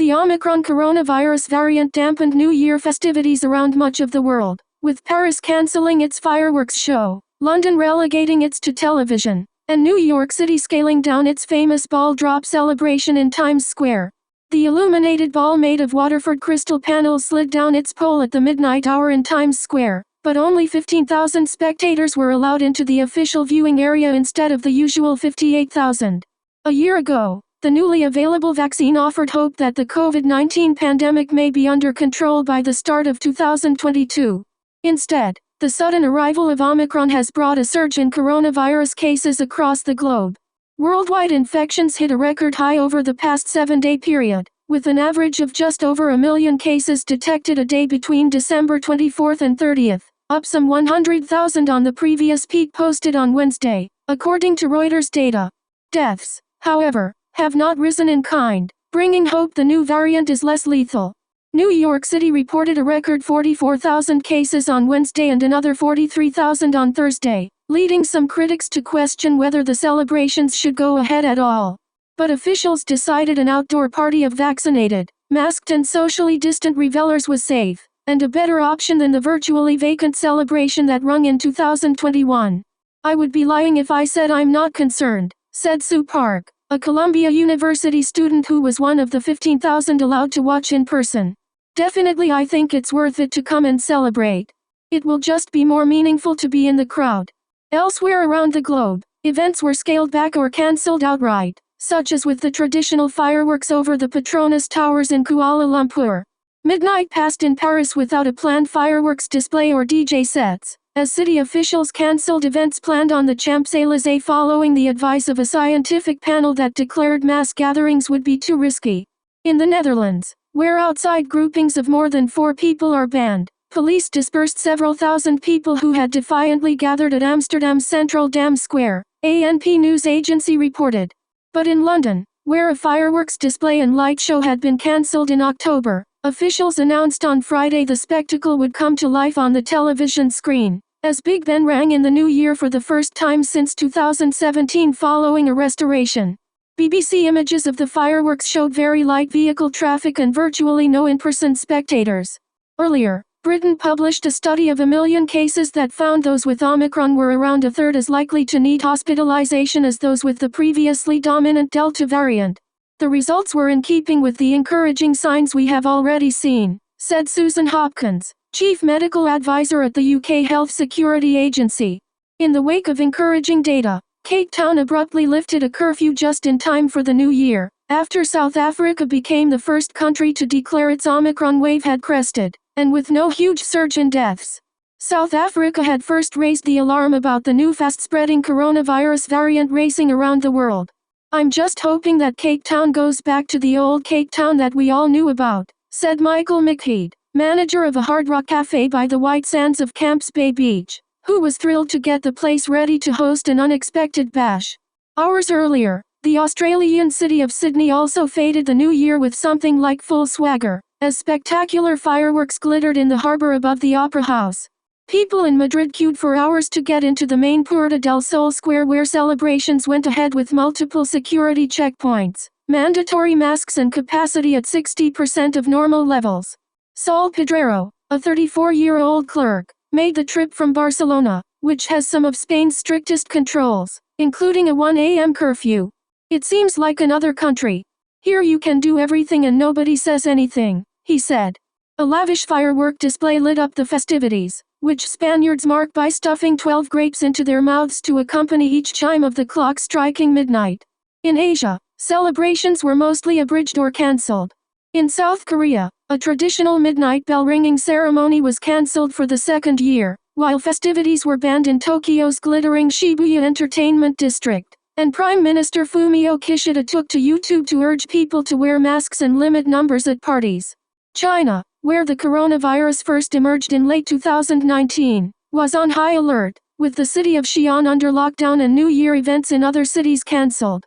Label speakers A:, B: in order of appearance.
A: The Omicron coronavirus variant dampened New Year festivities around much of the world, with Paris cancelling its fireworks show, London relegating its to television, and New York City scaling down its famous ball drop celebration in Times Square. The illuminated ball made of Waterford crystal panels slid down its pole at the midnight hour in Times Square, but only 15,000 spectators were allowed into the official viewing area instead of the usual 58,000. A year ago, the newly available vaccine offered hope that the COVID-19 pandemic may be under control by the start of 2022. Instead, the sudden arrival of Omicron has brought a surge in coronavirus cases across the globe. Worldwide infections hit a record high over the past 7-day period, with an average of just over 1 million cases detected a day between December 24th and 30th, up some 100,000 on the previous peak posted on Wednesday, according to Reuters data. Deaths, however, have not risen in kind, bringing hope the new variant is less lethal. New York City reported a record 44,000 cases on Wednesday and another 43,000 on Thursday, leading some critics to question whether the celebrations should go ahead at all. But officials decided an outdoor party of vaccinated, masked and socially distant revelers was safe, and a better option than the virtually vacant celebration that rung in 2021. "I would be lying if I said I'm not concerned," said Sue Park, a Columbia University student who was one of the 15,000 allowed to watch in person. "Definitely I think it's worth it to come and celebrate. It will just be more meaningful to be in the crowd." Elsewhere around the globe, events were scaled back or cancelled outright, such as with the traditional fireworks over the Petronas Towers in Kuala Lumpur. Midnight passed in Paris without a planned fireworks display or DJ sets, as city officials cancelled events planned on the Champs-Élysées following the advice of a scientific panel that declared mass gatherings would be too risky. In the Netherlands, where outside groupings of more than 4 people are banned, police dispersed several thousand people who had defiantly gathered at Amsterdam's Central Dam Square, ANP news agency reported. But in London, where a fireworks display and light show had been cancelled in October, officials announced on Friday the spectacle would come to life on the television screen, as Big Ben rang in the new year for the first time since 2017 following a restoration. BBC images of the fireworks showed very light vehicle traffic and virtually no in-person spectators. Earlier, Britain published a study of 1 million cases that found those with Omicron were around a third as likely to need hospitalization as those with the previously dominant Delta variant. "The results were in keeping with the encouraging signs we have already seen," said Susan Hopkins, Chief Medical Advisor at the UK Health Security Agency. In the wake of encouraging data, Cape Town abruptly lifted a curfew just in time for the new year, after South Africa became the first country to declare its Omicron wave had crested, and with no huge surge in deaths. South Africa had first raised the alarm about the new fast-spreading coronavirus variant racing around the world. "I'm just hoping that Cape Town goes back to the old Cape Town that we all knew about," said Michael McHead, manager of a Hard Rock Cafe by the White Sands of Camps Bay Beach, who was thrilled to get the place ready to host an unexpected bash. Hours earlier, the Australian city of Sydney also faded the new year with something like full swagger, as spectacular fireworks glittered in the harbour above the Opera House. People in Madrid queued for hours to get into the main Puerta del Sol square where celebrations went ahead with multiple security checkpoints, mandatory masks and capacity at 60% of normal levels. Saul Pedrero, a 34-year-old clerk, made the trip from Barcelona, which has some of Spain's strictest controls, including a 1 a.m. curfew. "It seems like another country. Here you can do everything and nobody says anything," he said. A lavish firework display lit up the festivities, which Spaniards mark by stuffing 12 grapes into their mouths to accompany each chime of the clock striking midnight. In Asia, celebrations were mostly abridged or cancelled. In South Korea, a traditional midnight bell ringing ceremony was cancelled for the second year, while festivities were banned in Tokyo's glittering Shibuya Entertainment District, and Prime Minister Fumio Kishida took to YouTube to urge people to wear masks and limit numbers at parties. China, where the coronavirus first emerged in late 2019, was on high alert, with the city of Xi'an under lockdown and New Year events in other cities cancelled.